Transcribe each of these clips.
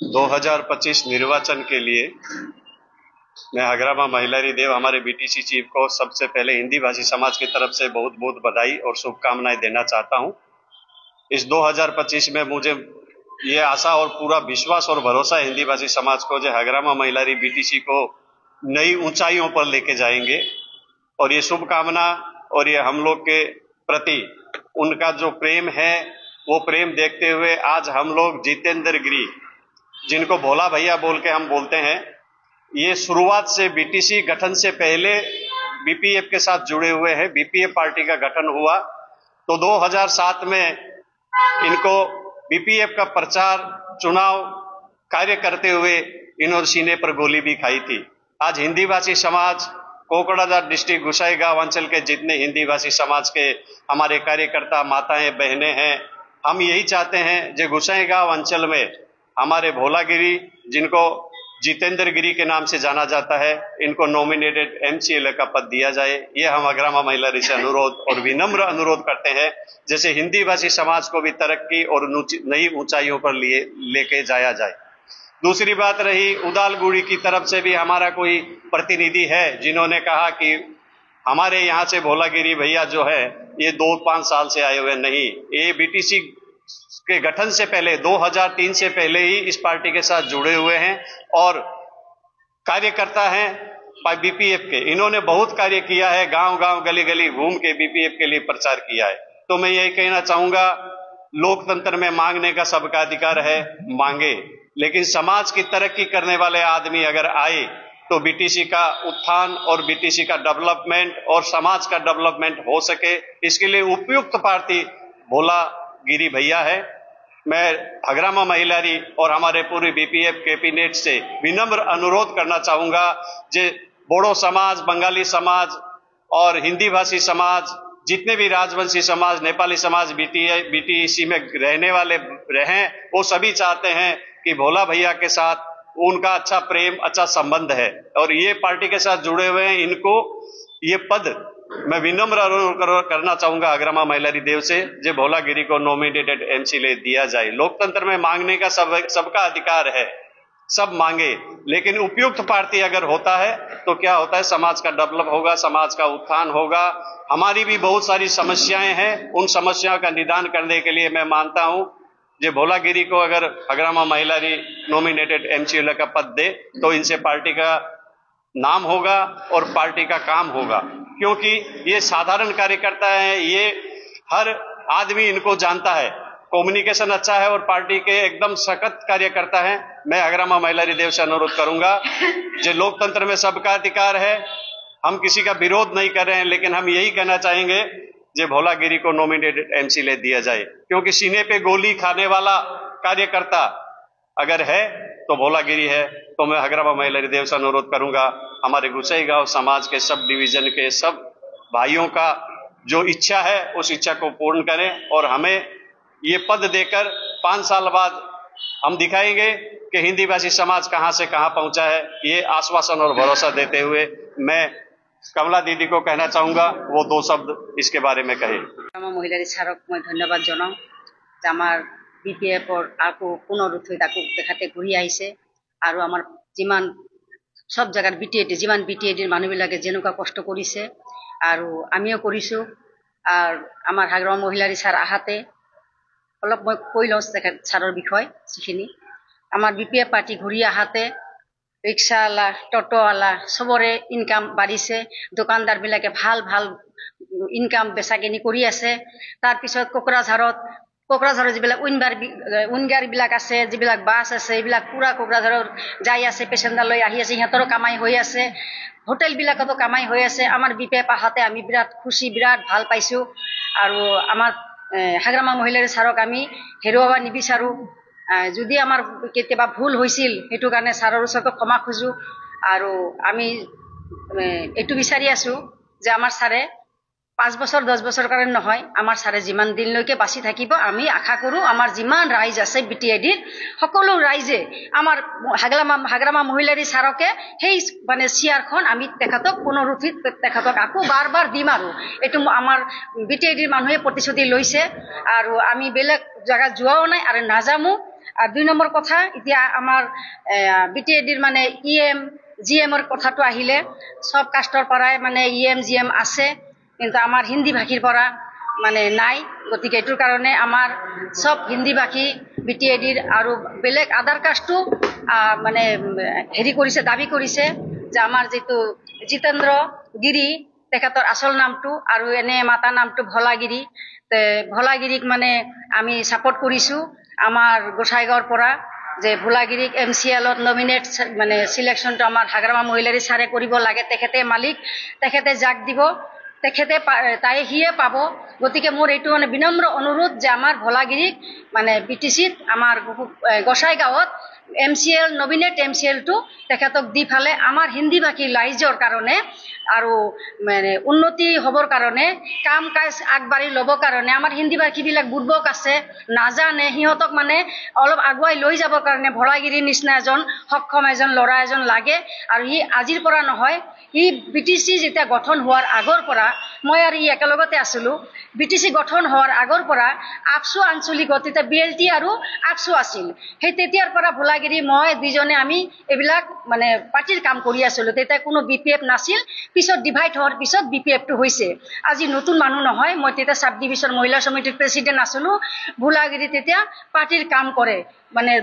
2025 निर्वाचन के लिए मैं हगरामा महिलारी देव हमारे बीटीसी चीफ को सबसे पहले हिंदी भाषी समाज की तरफ से बहुत बहुत बधाई और शुभकामनाएं देना चाहता हूं। इस 2025 में मुझे ये आशा और पूरा विश्वास और भरोसा है हिंदी भाषी समाज को, जो हगरामा महिलारी बीटीसी को नई ऊंचाइयों पर लेके जाएंगे। और ये शुभकामना और ये हम लोग के प्रति उनका जो प्रेम है वो प्रेम देखते हुए आज हम लोग जितेंद्र गिरी, जिनको भोला भैया बोल के हम बोलते हैं, ये शुरुआत से बीटीसी गठन से पहले बीपीएफ के साथ जुड़े हुए हैं। बीपीएफ पार्टी का गठन हुआ तो 2007 में इनको बीपीएफ का प्रचार चुनाव कार्य करते हुए इन्होंने सीने पर गोली भी खाई थी। आज हिंदी भाषी समाज कोकड़ाझार डिस्ट्रिक्ट गोसाईगांव अंचल के जितने हिंदी भाषी समाज के हमारे कार्यकर्ता माताएं बहनें हैं, हम यही चाहते हैं जो गोसाईगांव अंचल में हमारे भोलागिरी, जिनको जितेंद्र गिरी के नाम से जाना जाता है, इनको नॉमिनेटेड एमसीएलए का पद दिया जाए। ये हम हगरामा महिलारी से अनुरोध और विनम्र अनुरोध करते हैं, जैसे हिंदी भाषी समाज को भी तरक्की और नई ऊंचाइयों पर लेके जाया जाए। दूसरी बात रही उदालगुड़ी की तरफ से भी हमारा कोई प्रतिनिधि है जिन्होंने कहा कि हमारे यहाँ से भोलागिरी भैया जो है ये 2-5 साल से आए हुए नहीं, ये बीटीसी के गठन से पहले 2003 से पहले ही इस पार्टी के साथ जुड़े हुए हैं और कार्यकर्ता हैं बीपीएफ के। इन्होंने बहुत कार्य किया है, गांव-गांव गली-गली घूम के बीपीएफ के लिए प्रचार किया है। तो मैं यही कहना चाहूंगा, लोकतंत्र में मांगने का सबका अधिकार है, मांगे, लेकिन समाज की तरक्की करने वाले आदमी अगर आए तो बीटीसी का उत्थान और बीटीसी का डेवलपमेंट और समाज का डेवलपमेंट हो सके, इसके लिए उपयुक्त पार्टी भोलागिरी भैया है। मैं हगरामा महिलारी और हमारे पूरी बीपीएफ कैबिनेट से विनम्र अनुरोध करना चाहूंगा, जे बोडो समाज, बंगाली समाज और हिंदी भाषी समाज, जितने भी राजवंशी समाज, नेपाली समाज बीटीसी में रहने वाले रहें, वो सभी चाहते हैं कि भोला भैया के साथ उनका अच्छा प्रेम, अच्छा संबंध है और ये पार्टी के साथ जुड़े हुए हैं। इनको ये पद मैं विनम्र अनुरोध करना चाहूंगा हगरामा महिलारी देव से, जो भोलागिरी को नॉमिनेटेड एमसीएलए दिया जाए। लोकतंत्र में मांगने का सबका अधिकार है, सब मांगे, लेकिन उपयुक्त पार्टी अगर होता है तो क्या होता है, समाज का डेवलप होगा, समाज का उत्थान होगा। हमारी भी बहुत सारी समस्याएं हैं, उन समस्याओं का निदान करने के लिए मैं मानता हूं जो भोलागिरी को अगर हगरामा महिलारी नॉमिनेटेड एमसीएलए का पद दे तो इनसे पार्टी का नाम होगा और पार्टी का काम होगा, क्योंकि ये साधारण कार्यकर्ता है, ये हर आदमी इनको जानता है, कम्युनिकेशन अच्छा है और पार्टी के एकदम सख्त कार्यकर्ता है। मैं हगरामा महिलारी देव से अनुरोध करूंगा, जो लोकतंत्र में सबका अधिकार है, हम किसी का विरोध नहीं कर रहे हैं, लेकिन हम यही कहना चाहेंगे जो भोलागिरी को नॉमिनेटेड एमसीएलए दिया जाए, क्योंकि सीने पे गोली खाने वाला कार्यकर्ता अगर है तो भोलागिरी है। तो मैं हगरामा महिलारी देव से अनुरोध करूंगा, हमारे गोसाईगांव समाज के सब डिवीजन के सब भाइयों का जो इच्छा है उस इच्छा को पूर्ण करें और हमें ये पद देकर 5 साल बाद हम दिखाएंगे कि हिंदी भाषी समाज कहां से कहां पहुंचा है। ये आश्वासन और भरोसा देते हुए मैं कमला दीदी को कहना चाहूंगा वो 2 शब्द इसके बारे में कहे। महिलारी सारक मैं धन्यवाद जनाऊं, आमार बीपीएफ और आको पुनरुत्थित ताको देखाते घुरी आइसे और आमार जिमान सब जगार बीटीएडी जिमान बीटीएडिर मानुहबिलाके जेनेकुवा कष्ट करिছে और आमिও करिছো और आमार हगरामा महिलारी सार आहाते अलप मैं কৈ লওঁ सारर বিষয় जिखिनि आमार बीपीएफ पार्टी घुरी आहाते रिक्शावाला टटोवाला सबरे इनकाम बाढ़िছে, दোकानदार बिलाके ভাল ভাল इनकाम बेचाकिनी কৰি আছে। तार पिছত कोकराझारत जिबिलाक उइंगार बिलाक আছে, जिबिलाक बास আছে, এইবিলাক পুরা कोकराझारत যাই আছে, পেसेन्जार লৈ আহি আছে, সিহঁতৰো কামাই হৈ আছে, হোটেল বিলাকতো কামাই হৈ আছে। আমাৰ বিপে পাহাতে আমি বিৰাট খুশি, বিৰাট ভাল পাইছো আৰু আমাৰ হগৰামা মহিলাৰী সাৰক আমি হেৰুৱাব নিবিচাৰো। যদি আমাৰ কেতিয়াবা ভুল হৈছিল হেতু কাৰণে সাৰৰ ওচৰত ক্ষমা খুজো আৰু আমি এটু বিচাৰি আছো যে আমাৰ সাৰে 5 বছৰ 10 বছৰ কাৰণে নহয়, আমাৰ সাৰে যিমান দিনলৈকে বাছি থাকিব আমি আশা কৰো আমাৰ যিমান ৰাইজ আছে বিটিএডিৰ সকলো ৰাইজে আমাৰ হাগৰামা মহিলাৰী সাৰকে সেই মানে চিয়াৰখন আমি তেখেতক পুনৰুত্থিত তেখেতক আকৌ বাৰ দিম আৰু এটু আমাৰ বিটিএডিৰ মানুহে প্ৰতিশ্ৰুতি লৈছে আৰু আমি বেলেগ জায়গা যোৱাও নাই আৰু নাযামো। আৰ 2 নম্বৰ কথা এতিয়া আমাৰ বিটিএডিৰ মানে ইএম জিএমৰ কথাটো আহিলে সব কাষ্টৰ পৰাই মানে ইএম জিএম আছে কিন্তু আমাৰ হিন্দী ভাষীৰ পৰা মানে নাই গতিকে এইটোৰ কাৰণে আমাৰ সব হিন্দী ভাষী বিটিএডিৰ আৰু বেলেগ আদাৰ কাষ্টটো মানে হেৰি কৰিছে দাবী কৰিছে যে আমাৰ যেটো জিতেন্দ্ৰ গিৰি তেখেতৰ আসল নামটো আৰু এনে মাতা নামটো ভলাগিৰি ভলাগিৰিক মানে আমি সাপোৰ্ট কৰিছো আমাৰ গোসাইগাঁৱৰ পৰা যে ভলাগিৰিক এমসিএলত নমিনেট মানে সিলেকশনটো আমাৰ হাগ্ৰামা মহিলাৰী সাৰে কৰিব লাগে তেখেতে মালিক তেখেতে জাক দিব তেখেতে তাই হিয়ে পাব গতিকে মোৰ এইটো মানে বিনম্ৰ অনুৰোধ যে আমাৰ ভলাগিৰিক মানে বিটিসিত আমাৰ গোসাইগাঁৱত এমসিএল নমিনেট এমসিএলটো তেখেতক দি ফালে আমাৰ হিন্দী ভাষী লাইজৰ কাৰণে আৰু মানে উন্নতি হবৰ কাৰণে কাম কাজ আগবাঢ়ি ল'বৰ কাৰণে আমাৰ হিন্দী ভাষীবিলাক বুৰ্বক আছে নাজানে সিহঁতক মানে অলপ আগুৱাই লৈ যাবৰ কাৰণে ভলাগিৰিৰ নিচিনা এজন সক্ষম এজন ল'ৰা এজন লাগে আৰু ই আজিৰ পৰা নহয় ই বিটিসি যেতিয়া গঠন হোৱাৰ আগৰ পৰা মই আৰু ই একেলগতে আছিলো বিটিসি গঠন হোৱাৰ আগৰ পৰা আপসু আঞ্চলিক তেতিয়া বিএলটি আৰু আপসু আছিল সেই তেতিয়াৰ পৰা ভলাগিৰি মই দুজনে আমি এইবিলাক মানে পাৰ্টিৰ কাম কৰি আছিলো তেতিয়া কোনো বিপিএফ নাছিল পিছত ডিভাইড হোৱাৰ পিছত বিপিএফটো হৈছে আজি নতুন মানুহ নহয় মই তেতিয়া সাব ডিভিজন মহিলা সমিতিৰ প্ৰেসিডেন্ট আছিলো ভলাগিৰি তেতিয়া পাৰ্টিৰ কাম কৰে মানে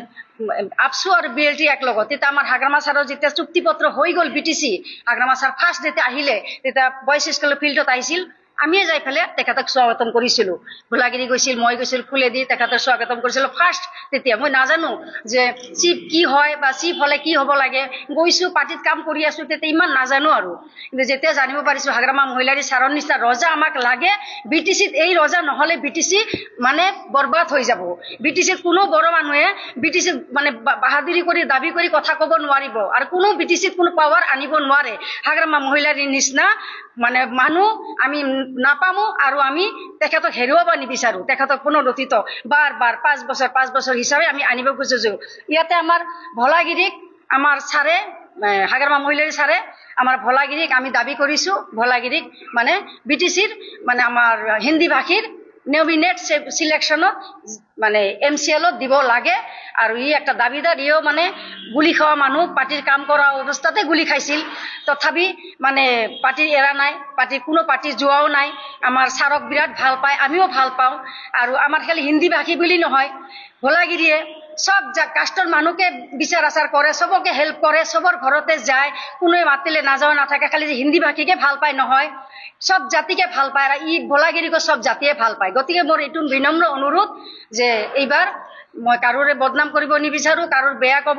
আপসু আৰু বিএলটি একলগত তেতিয়া আমাৰ হাগ্ৰামা ছাৰৰ যেতিয়া চুক্তিপত্ৰ হৈ গল বিটিসি হাগ্ৰামা ছাৰ ফাৰ্ষ্ট যেতিয়া আহিলে তেতিয়া বয়স স্কুল ফিল্ডত আহিছিল আমি যাই ফেলে তেখেতক স্বাগতম কৰিছিলো ভলাগিৰি গৈছিল মই গৈছিল ফুলেদি তেখেতক স্বাগতম কৰিছিলো ফাৰ্ষ্ট তেতিয়া মই নাজানো যে চিফ কি হয় বা চিফ হলে কি হ'ব লাগে গৈছো পাৰ্টিত কাম কৰি আছো তেতিয়া ইমান নাজানো আৰু কিন্তু যেতিয়া জানিব পাৰিছো হাগ্ৰামা মহিলাৰী ছাৰৰ নিচিনা ৰজা আমাক লাগে বিটিসিত এই ৰজা নহলে বিটিসি মানে বৰবাদ হৈ যাব বিটিসিত কোনো বড় মানুহে বিটিসিত মানে বাহাদুৰি কৰি দাবী কৰি কথা ক'ব নোৱাৰিব আৰু কোনো বিটিসিত কোনো পাৱাৰ আনিব নোৱাৰে হাগ্ৰামা মহিলাৰীৰ নিচিনা মানে মানুহ আমি নাপামো আৰু আমি তেখেতক হেৰুৱাব নিবিচাৰো তেখেতক পুনৰুত্থিত বাৰ 5 বছৰ হিচাপে আমি আনিব খুজিছো ইয়াতে আমাৰ ভলাগিৰিক আমাৰ ছাৰে হাগ্ৰামা মহিলাৰী ছাৰে আমাৰ ভলাগিৰিক আমি দাবী কৰিছো ভলাগিৰিক মানে বিটিসিৰ মানে আমাৰ হিন্দী ভাষীৰ নমিনেট সিলেকশনত মানে এমসিএলত দিব লাগে আৰু ই একটা দাবিদার ইও মানে গুলি খাওয়া মানুহ পার্টির কাম করা অবস্থাতে গুলি খাইছিল তথাপি মানে পার্টির এরা নাই পার্টির কোনো পার্টি যোৱাও নাই আমাৰ ছাৰক বিৰাট ভাল পায় আমিও ভাল পাওঁ আৰু আমাৰ খালি হিন্দী ভাষী বুলি নহয় ভলাগিৰিয়ে সব কাষ্টৰ মানুহকে বিচাৰ আচাৰ কৰে সবকে হেল্প কৰে সবৰ ঘৰতে যায় কোনোৱে মাতিলে নাযাও নাথাকে খালি হিন্দী ভাষীকে ভাল পায় নহয় সব জাতিকে ভাল পায় আৰু ই ভলাগিৰিকো সব জাতিয়ে ভাল পায় গতিকে মোৰ এইটো বিনম্ৰ অনুৰোধ যে এইবাৰ মই কাৰোৰে বদনাম কৰিব নিবিচাৰো কাৰোৰ বেয়া ক'ব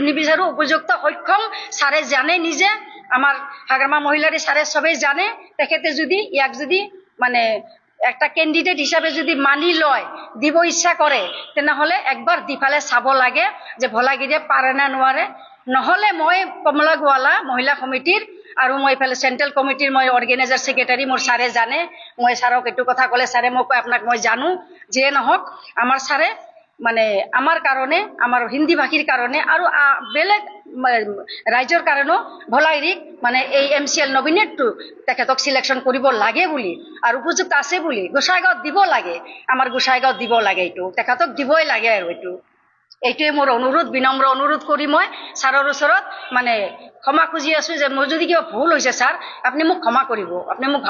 নিবিচাৰো উপযুক্ত সক্ষম ছাৰে জানে নিজে আমাৰ হাগ্ৰামা মহিলাৰী ছাৰে সবেই জানে তেখেতে যদি ইয়াক যদি মানে একটা ক্যান্ডিডেট হিসাবে যদি মানি লয় দিব ইচ্ছা করে তেনেহলে একবার দিফালে চাব লাগে যে ভলাগিৰিয়ে পাৰে না নোৱাৰে নহলে মই কমলা গোৱালা মহিলা সমিতিৰ আৰু মই ইফালে সেন্ট্ৰাল কমিটিৰ মই অৰ্গানাইজাৰ সেক্ৰেটাৰি মোৰ ছাৰে জানে মই ছাৰক এইটো কথা ক'লে ছাৰে মোক আপোনাক মই জানো যে নহওক আমাৰ ছাৰে মানে আমাৰ কাৰণে আমাৰ হিন্দী ভাষীৰ কাৰণে আৰু বেলেগ ৰাইজৰ কাৰণে ভলাগিৰিক মানে এই এমসিএল নমিনেটটো তেখেতক সিলেকশন কৰিব লাগে বুলি আৰু উপযুক্ত আছে বুলি গোসাইগাঁৱত দিব লাগে আমাৰ গোসাইগাঁৱত দিব লাগে এইটো তেখেতক দিবই লাগে আৰু এইটোৱে মোৰ অনুৰোধ বিনম্ৰ অনুৰোধ কৰি মই ছাৰৰ ওচৰত মানে ক্ষমা খুজি আছো যে মোৰ যদি কিবা ভুল হৈছে ছাৰ আপুনি মোক ক্ষমা কৰিব আপুনি মোক